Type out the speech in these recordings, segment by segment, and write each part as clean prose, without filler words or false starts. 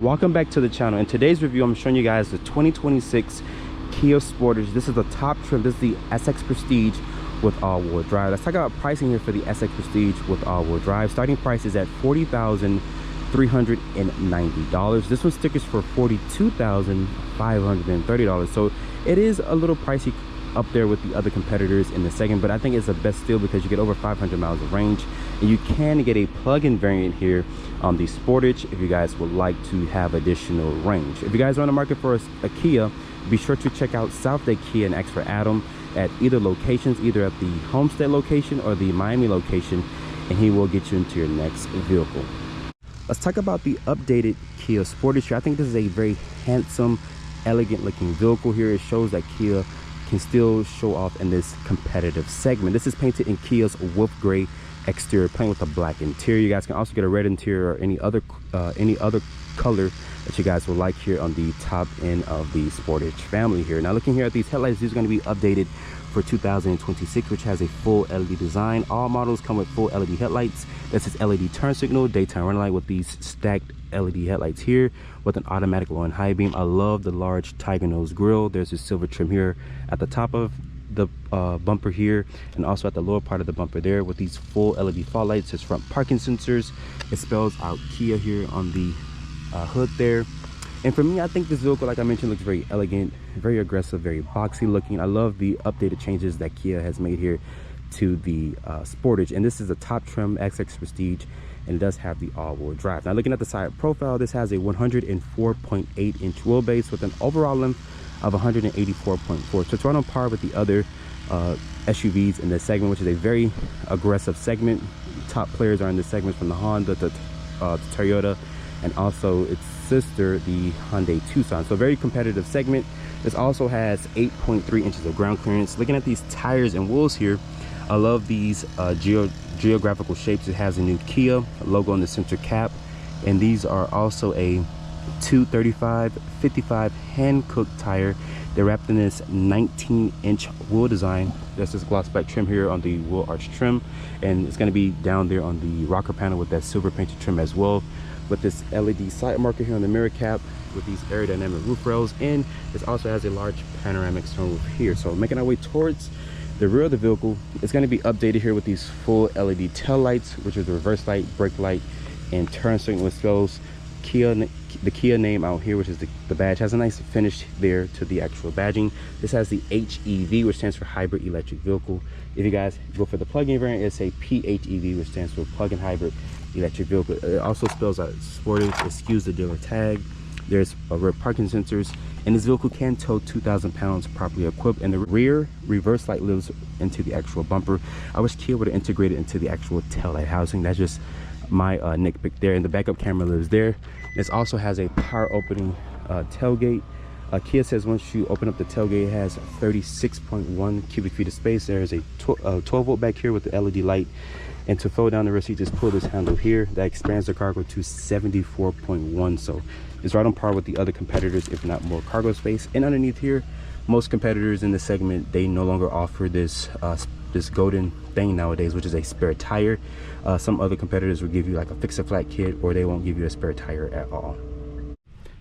Welcome back to the channel. In today's review, I'm showing you guys the 2026 Kia Sportage. This is the top trim. This is the SX Prestige with all-wheel drive. Let's talk about pricing here for the SX Prestige with all-wheel drive. Starting price is at $40,390. This one stickers for $42,530. So it is a little pricey up there with the other competitors in the segment, but I think it's the best deal because you get over 500 miles of range, and you can get a plug-in variant here on the Sportage if you guys would like to have additional range. If you guys are on the market for a Kia, be sure to check out South Dade Kia and ask for Adam at either locations, either at the Homestead location or the Miami location, and he will get you into your next vehicle. Let's talk about the updated Kia Sportage here. I think this is a very handsome, elegant looking vehicle here. It shows that Kia can still show off in this competitive segment. This is painted in Kia's wolf gray exterior, plain with a black interior. You guys can also get a red interior or any other color that you guys will like here on the top end of the Sportage family here. Now looking here at these headlights, these are going to be updated for 2026, which has a full LED design. All models come with full LED headlights. This is LED turn signal, daytime running light with these stacked LED headlights here with an automatic low and high beam. I love the large tiger nose grille. There's a silver trim here at the top of the bumper here, and also at the lower part of the bumper there with these full LED fog lights. There's front parking sensors. It spells out Kia here on the hood there. And for me, I think this vehicle, like I mentioned, looks very elegant, very aggressive, very boxy looking. I love the updated changes that Kia has made here to the Sportage. And this is a top trim SX Prestige, and it does have the all-wheel drive. Now looking at the side profile, this has a 104.8 inch wheelbase with an overall length of 184.4. So it's right on par with the other SUVs in this segment, which is a very aggressive segment. Top players are in this segment, from the Honda to Toyota, and also its sister, the Hyundai Tucson. So very competitive segment. This also has 8.3 inches of ground clearance. Looking at these tires and wheels here, I love these geographical shapes. It has a new Kia logo on the center cap, and these are also a 235/55 hand-cooked tire. They're wrapped in this 19-inch wheel design. That's this gloss black trim here on the wheel arch trim, and it's going to be down there on the rocker panel with that silver painted trim as well, with this LED side marker here on the mirror cap with these aerodynamic roof rails, and this also has a large panoramic sunroof here. So making our way towards the rear of the vehicle, it's going to be updated here with these full LED tail lights, which is the reverse light, brake light, and turn signal. It spells Kia, the Kia name out here, which is the badge. Has a nice finish there to the actual badging. This has the HEV, which stands for hybrid electric vehicle. If you guys go for the plug-in variant, it's a PHEV, which stands for plug-in hybrid electric vehicle. It also spells out Sportage. Excuse the dealer tag. There's rear parking sensors, and this vehicle can tow 2,000 pounds properly equipped, and the rear reverse light lives into the actual bumper. I wish Kia would have integrated into the actual tail light housing. That's just my nitpick there. And the backup camera lives there. This also has a power opening tailgate. Kia says once you open up the tailgate, it has 36.1 cubic feet of space. There's a 12 volt back here with the LED light, and to fold down the rear seat, just pull this handle here. That expands the cargo to 74.1. So it's right on par with the other competitors, if not more cargo space. And underneath here, most competitors in the segment, they no longer offer this this golden thing nowadays, which is a spare tire. Some other competitors will give you like a fix-a-flat kit, or they won't give you a spare tire at all.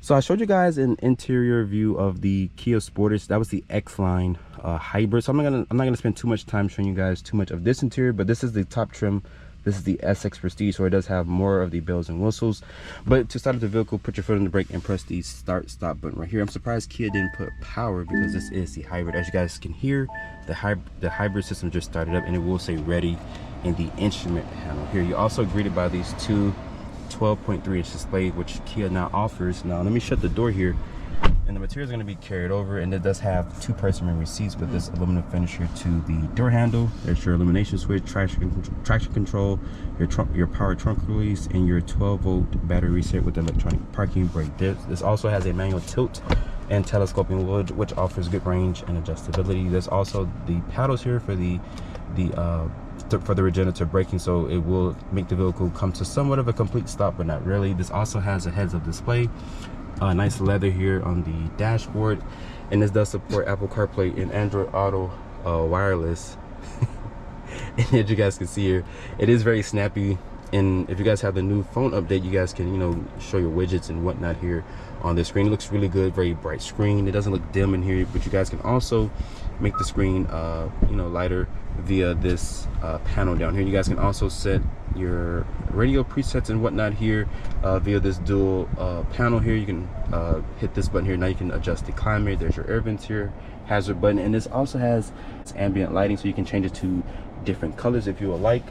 So I showed you guys an interior view of the Kia Sportage. That was the X-Line hybrid. So I'm not gonna spend too much time showing you guys too much of this interior, but this is the top trim. This is the SX Prestige, so it does have more of the bells and whistles. But to start up the vehicle, put your foot on the brake and press the start stop button right here. I'm surprised Kia didn't put power, because this is the hybrid. As you guys can hear, the hybrid system just started up, and it will say ready in the instrument panel here. You're also greeted by these two 12.3 inch displays, which Kia now offers. Now let me shut the door here, and the material is going to be carried over, and it does have two-person memory seats with this aluminum finisher to the door handle. There's your illumination switch, traction control, your power trunk release, and your 12 volt battery reset with electronic parking brake. This also has a manual tilt and telescoping wood, which offers good range and adjustability. There's also the paddles here for the regenerative braking, so it will make the vehicle come to somewhat of a complete stop, but not really. This also has a heads-up display, nice leather here on the dashboard, and this does support Apple CarPlay and Android Auto wireless. And as you guys can see here, it is very snappy And if you guys have the new phone update, you guys can, you know, show your widgets and whatnot here on the screen. It looks really good, very bright screen. It doesn't look dim in here, but you guys can also make the screen you know, lighter via this panel down here. You guys can also set your radio presets and whatnot here via this dual panel here. You can hit this button here. Now you can adjust the climate. There's your air vents here, hazard button, and this also has ambient lighting, so you can change it to different colors if you would like.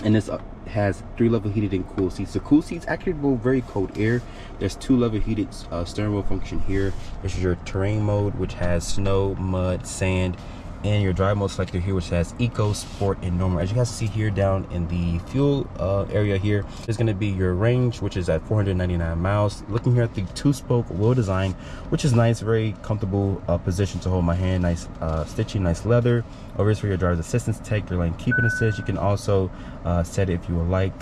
And this has 3-level heated and cool seats. The cool seats actually blow very cold air. There's 2-level heated steering wheel function here. This is your terrain mode, which has snow, mud, sand, and your drive mode selector here, which has eco, sport, and normal. As you guys see here down in the fuel area here, there's going to be your range, which is at 499 miles. Looking here at the 2-spoke wheel design, which is nice, very comfortable position to hold my hand. Nice stitching, nice leather. Over here for your driver's assistance tech, your lane keeping assist. You can also set it if you would like.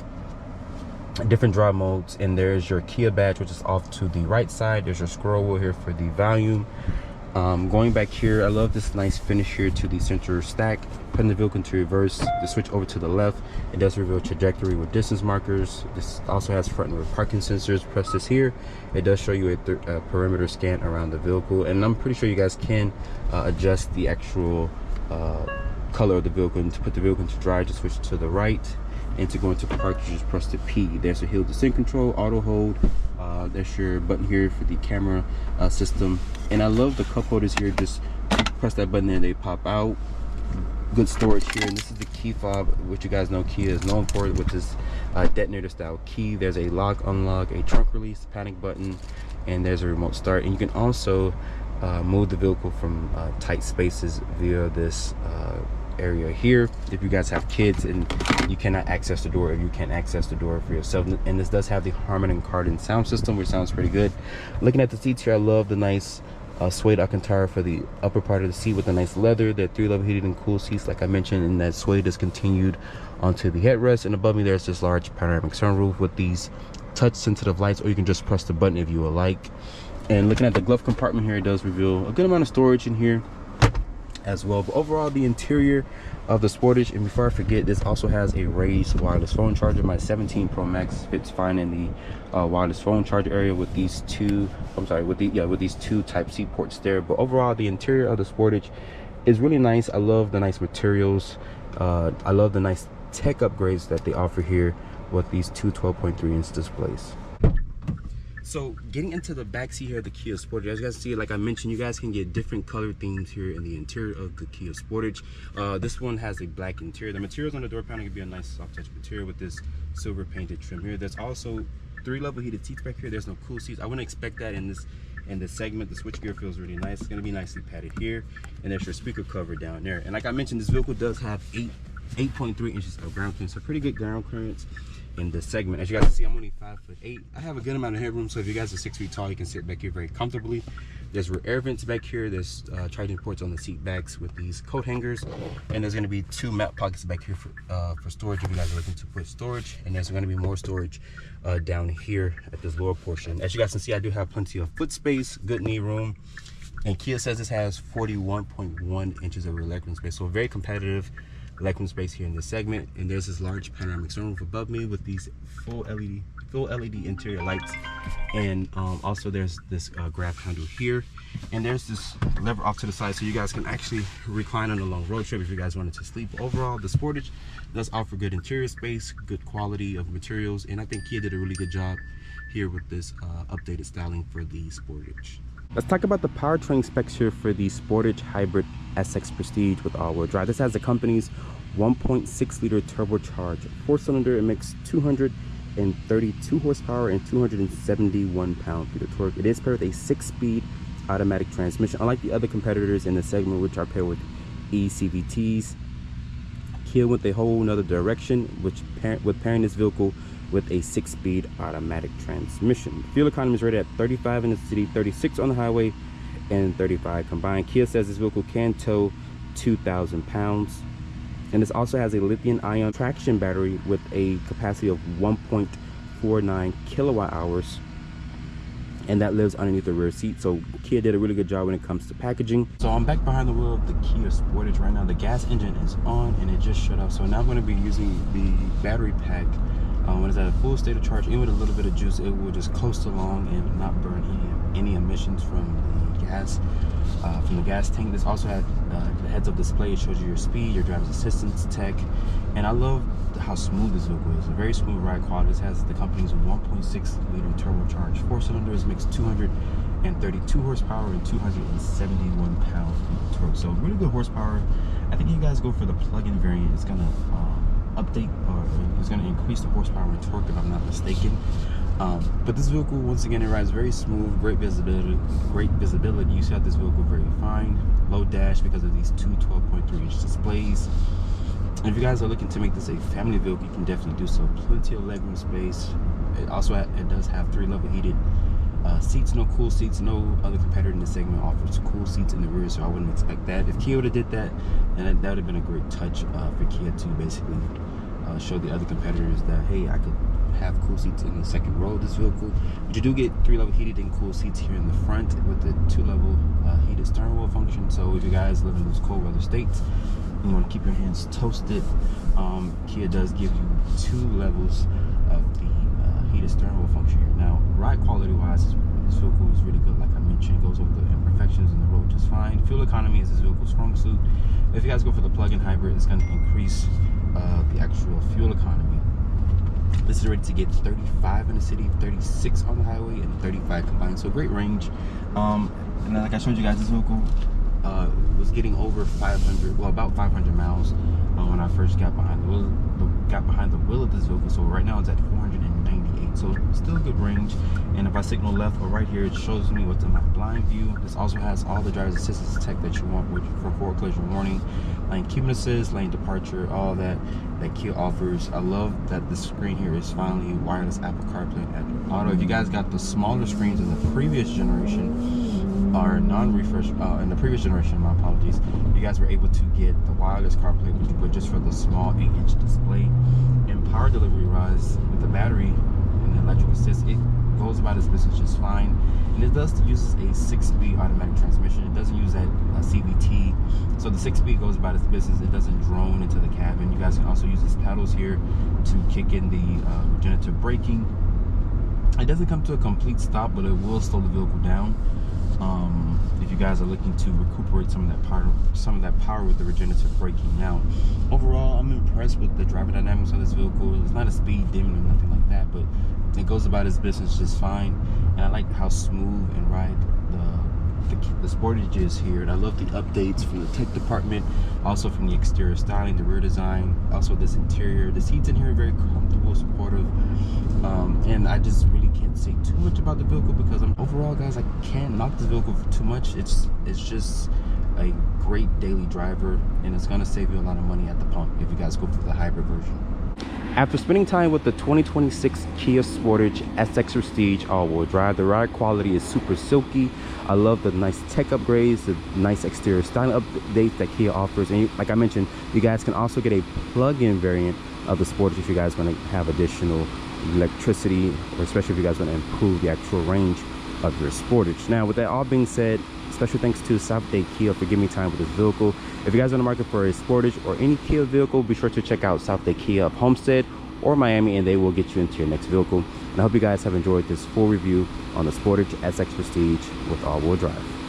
Different drive modes, and there's your Kia badge, which is off to the right side. There's your scroll wheel here for the volume. Going back here, I love this nice finish here to the center stack. Putting the vehicle into reverse, the switch over to the left, it does reveal trajectory with distance markers. This also has front and rear parking sensors. Press this here, it does show you a perimeter scan around the vehicle, and I'm pretty sure you guys can adjust the actual color of the vehicle. And to put the vehicle into drive, just switch to the right, and to go into park, you just press the P. There's a hill descent control, auto hold. There's your button here for the camera system, and I love the cup holders here. Just press that button and they pop out. Good storage here, and this is the key fob, which you guys know Kia is known for, with this detonator style key. There's a lock, unlock, a trunk release, panic button, and there's a remote start. And you can also move the vehicle from tight spaces via this area here. If you guys have kids and you cannot access the door, if you can't access the door for yourself. And this does have the Harman and Kardon sound system, which sounds pretty good. Looking at the seats here, I love the nice suede Alcantara for the upper part of the seat with a nice leather. They're 3-level heated and cool seats, like I mentioned, and that suede is continued onto the headrest. And above me there's this large panoramic sunroof with these touch sensitive lights, or you can just press the button if you would like. And looking at the glove compartment here, it does reveal a good amount of storage in here as well. But overall, the interior of the Sportage, and before I forget, this also has a raised wireless phone charger. My 17 Pro Max fits fine in the wireless phone charger area with these two, with these two Type-C ports there. But overall, the interior of the Sportage is really nice. I love the nice materials. I love the nice tech upgrades that they offer here with these two 12.3-inch displays. So getting into the back seat here of the Kia Sportage, as you guys see, like I mentioned, you guys can get different color themes here in the interior of the Kia Sportage. This one has a black interior. The materials on the door panel can be a nice soft touch material with this silver painted trim here. There's also 3-level heated seats back here. There's no cool seats. I wouldn't expect that in this segment. The switchgear feels really nice. It's going to be nicely padded here, and there's your speaker cover down there. And like I mentioned, this vehicle does have 8.3 inches of ground clearance, so pretty good ground clearance in this segment. As you guys can see, I'm only 5'8". I have a good amount of headroom, so if you guys are 6 feet tall, you can sit back here very comfortably. There's rear air vents back here. There's charging ports on the seat backs with these coat hangers, and there's going to be 2 map pockets back here for storage if you guys are looking to put storage. And there's going to be more storage down here at this lower portion. As you guys can see, I do have plenty of foot space, good knee room, and Kia says this has 41.1 inches of rear legroom space, so very competitive legroom space here in this segment. And there's this large panoramic sunroof above me with these full LED interior lights, and also there's this grab handle here, and there's this lever off to the side, so you guys can actually recline on a long road trip if you guys wanted to sleep. Overall, the Sportage does offer good interior space, good quality of materials, and I think Kia did a really good job here with this updated styling for the Sportage. Let's talk about the powertrain specs here for the Sportage Hybrid SX Prestige with all-wheel drive. This has the company's 1.6-liter turbocharged 4-cylinder. It makes 232 horsepower and 271 pound-feet of torque. It is paired with a 6-speed automatic transmission. Unlike the other competitors in the segment, which are paired with eCVTs, Kia went a whole nother direction, with pairing this vehicle with a 6-speed automatic transmission. Fuel economy is rated at 35 in the city, 36 on the highway, and 35 combined. Kia says this vehicle can tow 2,000 pounds. And this also has a lithium-ion traction battery with a capacity of 1.49 kilowatt hours. and that lives underneath the rear seat. So Kia did a really good job when it comes to packaging. So I'm back behind the wheel of the Kia Sportage right now. The gas engine is on and it just shut off. So now I'm going to be using the battery pack. When it's at a full state of charge, even with a little bit of juice, it will just coast along and not burn any emissions from the gas tank. This also had the heads-up display. It shows you your speed, your driver's assistance tech, and I love how smooth this vehicle is. A very smooth ride quality. This has the company's 1.6 liter turbocharged 4 cylinders, makes 232 horsepower and 271 pound torque. So really good horsepower. I think you guys go for the plug-in variant. It's gonna update, or it's gonna increase the horsepower and torque if I'm not mistaken. But this vehicle, once again, it rides very smooth, great visibility. You see how this vehicle very fine, low dash because of these two 12.3-inch displays. And if you guys are looking to make this a family vehicle, you can definitely do so. Plenty of legroom space. It does have 3-level heated seats, no cool seats. No other competitor in this segment offers cool seats in the rear, so I wouldn't expect that. If Kia would have did that, then that would have been a great touch for Kia to basically show the other competitors that, hey, I could have cool seats in the second row of this vehicle. But you do get 3-level heated and cool seats here in the front with the 2-level heated steering wheel function. So if you guys live in those cold weather states, you want to keep your hands toasted, Kia does give you 2 levels of the heated steering wheel function here. Now, ride quality wise, this vehicle is really good. Like I mentioned, it goes over the imperfections in the road just fine. Fuel economy is this vehicle's strong suit. If you guys go for the plug-in hybrid, it's going to increase the actual fuel economy. This is ready to get 35 in the city, 36 on the highway, and 35 combined. So great range. And then, like I showed you guys, this vehicle was getting over 500, well, about 500 miles when I first got behind the wheel of this vehicle. So right now it's at 498, so still a good range. And if I signal left or right here, it shows me what's in my blind view. This also has all the driver's assistance tech that you want for forward collision warning, lane keeping assist, lane departure, all that Kia offers. I love that the screen here is finally wireless Apple CarPlay and Android Auto. If you guys got the smaller screens in the previous generation, or non-refresh, in the previous generation, my apologies, you guys were able to get the wireless CarPlay, but just for the small 8-inch display. And power delivery wise, with the battery and the electrical assist, it goes about its business just fine. And it does use a 6-speed automatic transmission. It doesn't use that CVT. So the 6-speed goes about its business. It doesn't drone into the cabin. You guys can also use these paddles here to kick in the regenerative braking. It doesn't come to a complete stop, but it will slow the vehicle down. If you guys are looking to recuperate some of that power with the regenerative braking. Now, overall, I'm impressed with the driving dynamics on this vehicle. It's not a speed demon or nothing like that, but it goes about its business just fine. And I like how smooth and ride the Sportage is here. And I love the updates from the tech department, also from the exterior styling, the rear design, also this interior. The seats in here are very comfortable, supportive, and I just really can't say too much about the vehicle because overall, guys, I can't knock this vehicle for too much. It's just a great daily driver, and it's gonna save you a lot of money at the pump if you guys go for the hybrid version. After spending time with the 2026 Kia Sportage SX Prestige all-wheel drive, the ride quality is super silky. I love the nice tech upgrades, the nice exterior styling updates that Kia offers. And like I mentioned, you guys can also get a plug-in variant of the Sportage if you guys want to have additional electricity, or especially if you guys want to improve the actual range of your Sportage. Now, with that all being said, special thanks to South Dade Kia for giving me time with this vehicle. If you guys are in the market for a Sportage or any Kia vehicle, be sure to check out South Dade Kia of Homestead or Miami, and they will get you into your next vehicle. And I hope you guys have enjoyed this full review on the Sportage SX Prestige with all-wheel drive.